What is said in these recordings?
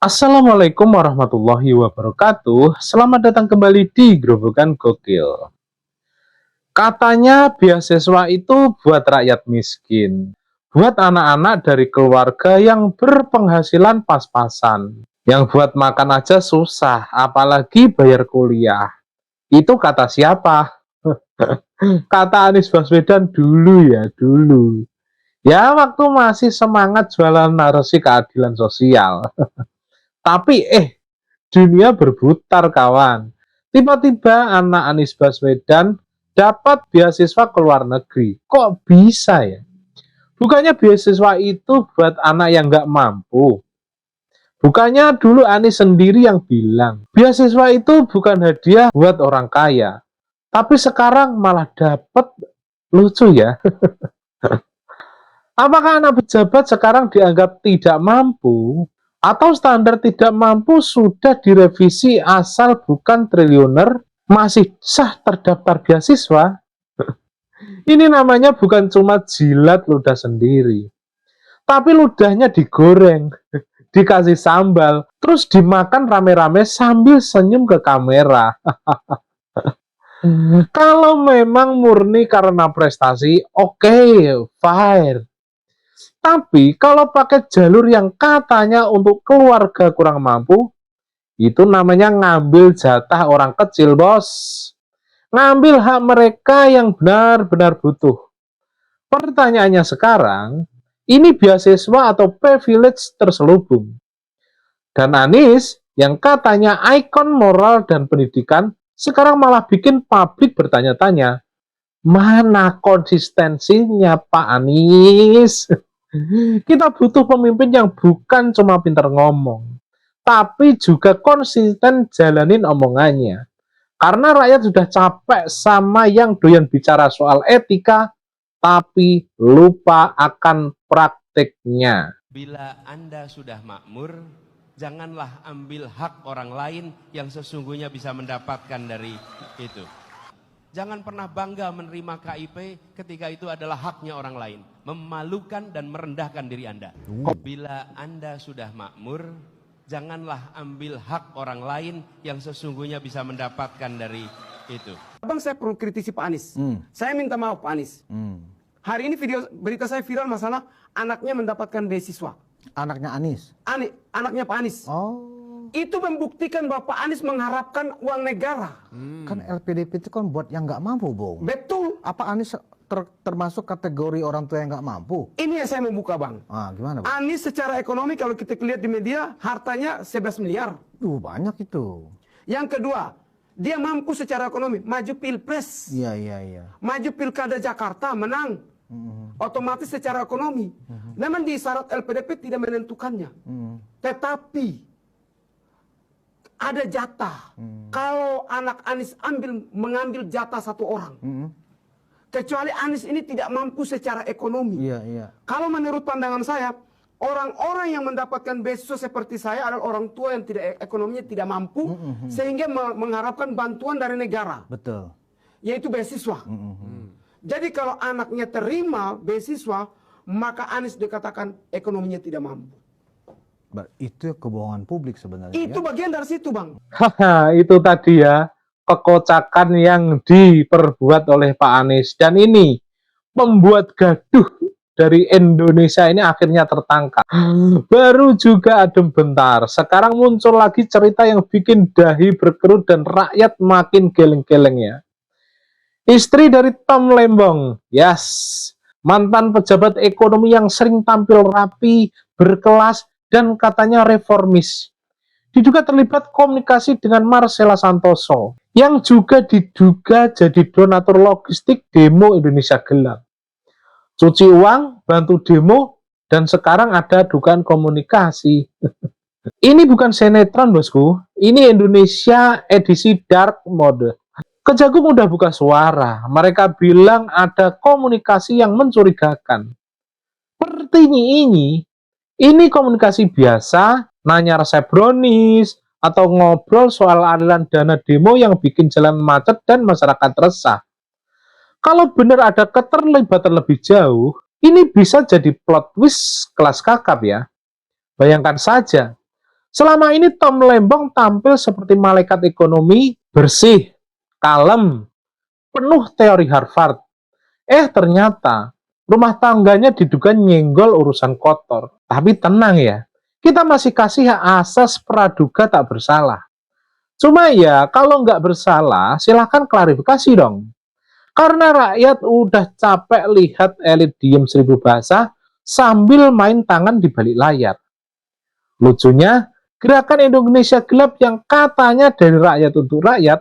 Assalamualaikum warahmatullahi wabarakatuh. Selamat datang kembali di Grobogan Gokil. Katanya beasiswa itu buat rakyat miskin, buat anak-anak dari keluarga yang berpenghasilan pas-pasan, yang buat makan aja susah, apalagi bayar kuliah. Itu kata siapa? Kata Anies Baswedan dulu ya, dulu. Ya, waktu masih semangat jualan narasi keadilan sosial. Tapi dunia berputar kawan. Tiba-tiba anak Anies Baswedan dapat beasiswa ke luar negeri. Kok bisa ya? Bukannya beasiswa itu buat anak yang nggak mampu. Bukannya dulu Anies sendiri yang bilang, beasiswa itu bukan hadiah buat orang kaya. Tapi sekarang malah dapat, lucu ya. Apakah anak pejabat sekarang dianggap tidak mampu? Atau standar tidak mampu sudah direvisi asal bukan triliuner, masih sah terdaftar beasiswa? Ini namanya bukan cuma jilat ludah sendiri, tapi ludahnya digoreng, dikasih sambal, terus dimakan rame-rame sambil senyum ke kamera. Kalau memang murni karena prestasi, oke, fine. Tapi kalau pakai jalur yang katanya untuk keluarga kurang mampu, itu namanya ngambil jatah orang kecil, bos. Ngambil hak mereka yang benar-benar butuh. Pertanyaannya sekarang, ini beasiswa atau privilege terselubung? Dan Anies, yang katanya ikon moral dan pendidikan, sekarang malah bikin publik bertanya-tanya, mana konsistensinya Pak Anies? Kita butuh pemimpin yang bukan cuma pintar ngomong, tapi juga konsisten jalanin omongannya. Karena rakyat sudah capek sama yang doyan bicara soal etika, tapi lupa akan prakteknya. Bila Anda sudah makmur, janganlah ambil hak orang lain yang sesungguhnya bisa mendapatkan dari itu. Jangan pernah bangga menerima KIP ketika itu adalah haknya orang lain. Memalukan dan merendahkan diri Anda. Bila Anda sudah makmur, janganlah ambil hak orang lain yang sesungguhnya bisa mendapatkan dari itu. Abang, saya perlu kritisi Pak Anies. Saya minta maaf Pak Anies. Hari ini berita saya viral masalah anaknya mendapatkan beasiswa. Anaknya Anies? Anaknya Pak Anies. Oh. Itu membuktikan bahwa Pak Anies mengharapkan uang negara. Kan LPDP itu kan buat yang nggak mampu, Bung. Betul. Apa Anies termasuk kategori orang tua yang nggak mampu? Ini yang saya mau buka, Bang. Gimana, Bang? Anies secara ekonomi kalau kita lihat di media, hartanya 11 miliar. Banyak itu. Yang kedua, dia mampu secara ekonomi. Maju pilpres. Iya. Maju pilkada Jakarta, menang. Otomatis secara ekonomi. Memang di syarat LPDP tidak menentukannya. Tetapi ada jatah. Kalau anak Anies mengambil jatah satu orang. Kecuali Anies ini tidak mampu secara ekonomi. Iya. Kalau menurut pandangan saya, orang-orang yang mendapatkan beasiswa seperti saya adalah orang tua yang ekonominya tidak mampu, sehingga mengharapkan bantuan dari negara. Betul. Yaitu beasiswa. Jadi kalau anaknya terima beasiswa, maka Anies dikatakan ekonominya tidak mampu. Itu kebohongan publik sebenarnya. Itu bagian dari situ, Bang. Haha, itu tadi ya, kekocakan yang diperbuat oleh Pak Anies. Dan ini membuat gaduh dari Indonesia ini akhirnya tertangkap. Baru juga adem bentar, sekarang muncul lagi cerita yang bikin dahi berkerut dan rakyat makin geleng-geleng ya. Istri dari Tom Lembong, yes, mantan pejabat ekonomi yang sering tampil rapi, berkelas, dan katanya reformis. Diduga terlibat komunikasi dengan Marcella Santoso, yang juga diduga jadi donatur logistik demo Indonesia Gelap. Cuci uang, bantu demo, dan sekarang ada dugaan komunikasi. Ini bukan sinetron, bosku. Ini Indonesia edisi dark mode. Kejagung udah buka suara. Mereka bilang ada komunikasi yang mencurigakan. Sepertinya ini komunikasi biasa, nanya resep brownies, atau ngobrol soal aliran dana demo yang bikin jalan macet dan masyarakat resah. Kalau benar ada keterlibatan lebih jauh, ini bisa jadi plot twist kelas kakap ya. Bayangkan saja, Selama ini Tom Lembong tampil seperti malaikat ekonomi, bersih, kalem, penuh teori Harvard. Ternyata rumah tangganya diduga nyenggol urusan kotor. Tapi tenang ya, kita masih kasih asas praduga tak bersalah. Cuma ya, kalau nggak bersalah, silahkan klarifikasi dong. Karena rakyat udah capek lihat elit diem 1000 bahasa sambil main tangan di balik layar. Lucunya, gerakan Indonesia Gelap yang katanya dari rakyat untuk rakyat,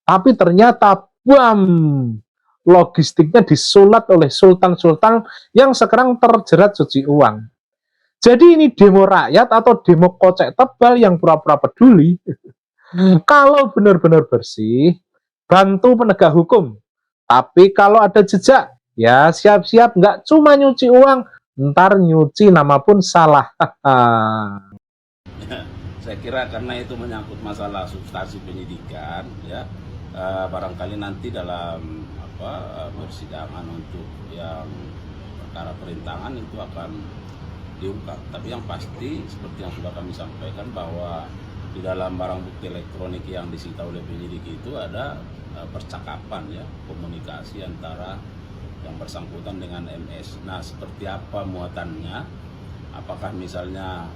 tapi ternyata bam, logistiknya disulat oleh sultan-sultan yang sekarang terjerat cuci uang. Jadi ini demo rakyat atau demo kocek tebal yang pura-pura peduli? Kalau benar-benar bersih, bantu penegak hukum. Tapi kalau ada jejak, ya siap-siap nggak cuma nyuci uang, ntar nyuci nama pun salah. Saya kira karena itu menyangkut masalah substansi penyidikan, ya barangkali nanti dalam persidangan untuk yang perkara perintangan itu akan diungkap. Tapi yang pasti seperti yang sudah kami sampaikan bahwa di dalam barang bukti elektronik yang disita oleh penyidik itu ada percakapan, ya, komunikasi antara yang bersangkutan dengan MS. Nah, seperti apa muatannya? Apakah misalnya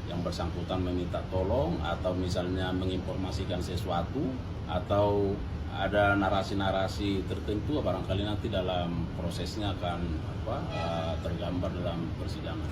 yang bersangkutan meminta tolong atau misalnya menginformasikan sesuatu atau ada narasi-narasi tertentu, barangkali nanti dalam prosesnya akan tergambar dalam persidangan.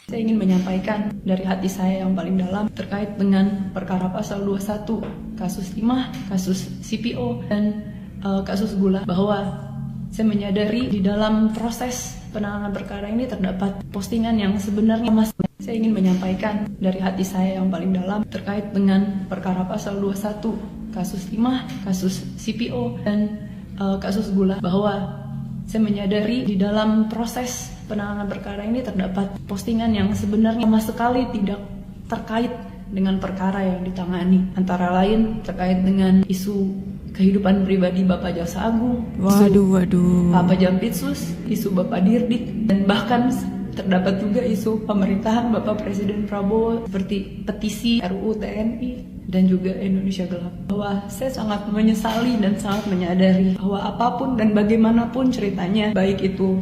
Saya ingin menyampaikan dari hati saya yang paling dalam terkait dengan perkara pasal 21, kasus timah, kasus CPO, dan kasus gula, bahwa saya menyadari di dalam proses penanganan perkara ini terdapat postingan yang sebenarnya saya ingin menyampaikan dari hati saya yang paling dalam terkait dengan perkara pasal 21, kasus timah, kasus CPO, dan kasus gula, bahwa saya menyadari di dalam proses penanganan perkara ini terdapat postingan yang sebenarnya sama sekali tidak terkait dengan perkara yang ditangani. Antara lain terkait dengan isu kehidupan pribadi Bapak Jaksa Agung, isu Bapak Jampitsus, isu Bapak Dirdik, dan bahkan terdapat juga isu pemerintahan Bapak Presiden Prabowo seperti petisi RUU TNI dan juga Indonesia Gelap. Bahwa saya sangat menyesali dan sangat menyadari bahwa apapun dan bagaimanapun ceritanya, baik itu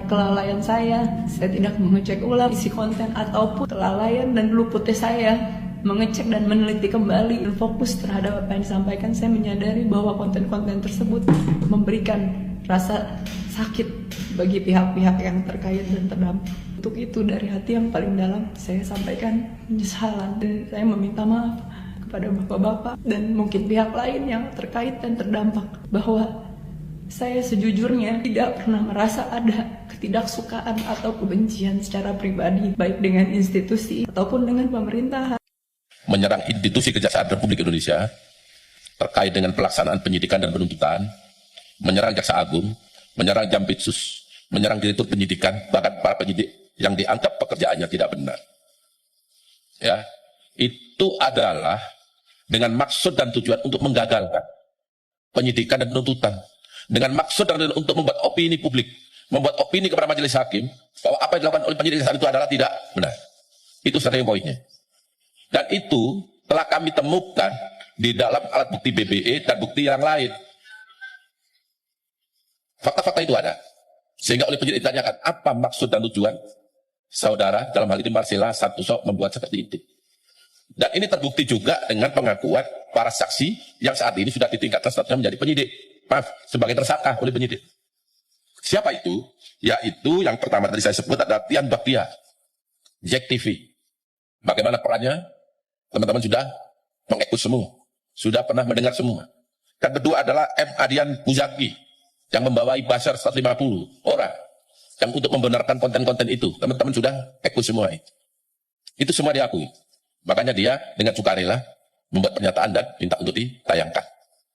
kelalaian saya tidak mengecek ulang isi konten, ataupun kelalaian dan luputnya saya mengecek dan meneliti kembali dan fokus terhadap apa yang disampaikan, saya menyadari bahwa konten-konten tersebut memberikan rasa sakit bagi pihak-pihak yang terkait dan terdampak. Untuk itu dari hati yang paling dalam saya sampaikan penyesalan dan saya meminta maaf kepada bapak-bapak dan mungkin pihak lain yang terkait dan terdampak, bahwa saya sejujurnya tidak pernah merasa ada ketidaksukaan atau kebencian secara pribadi, baik dengan institusi ataupun dengan pemerintahan. Menyerang institusi Kejaksaan Republik Indonesia terkait dengan pelaksanaan penyidikan dan penuntutan, menyerang Jaksa Agung, menyerang Jampitsus, menyerang Direktur Penyidikan, bahkan para penyidik yang dianggap pekerjaannya tidak benar. Ya, itu adalah dengan maksud dan tujuan untuk menggagalkan penyidikan dan penuntutan, dengan maksud dan untuk membuat opini publik, membuat opini kepada majelis hakim bahwa apa yang dilakukan oleh penyidik saat itu adalah tidak benar. Itu strategi poinnya. Dan itu telah kami temukan di dalam alat bukti BBE dan bukti yang lain. Fakta-fakta itu ada. Sehingga oleh penyidik ditanyakan, apa maksud dan tujuan saudara, dalam hal ini Marcella Santoso, membuat seperti itu. Dan ini terbukti juga dengan pengakuan para saksi yang saat ini sudah ditingkatkan statusnya menjadi penyidik. Maaf, sebagai tersangka oleh penyidik. Siapa itu? Yaitu yang pertama tadi saya sebut adalah Tian Baktia, Jack TV. Bagaimana perannya? Teman-teman sudah mengekut semua. Sudah pernah mendengar semua. Yang kedua adalah M. Adian Muzaki, yang membawai buzzer 150 orang. Yang untuk membenarkan konten-konten itu. Teman-teman sudah ekut semua itu. Itu semua diakui. Makanya dia dengan sukarela membuat pernyataan dan minta untuk ditayangkan.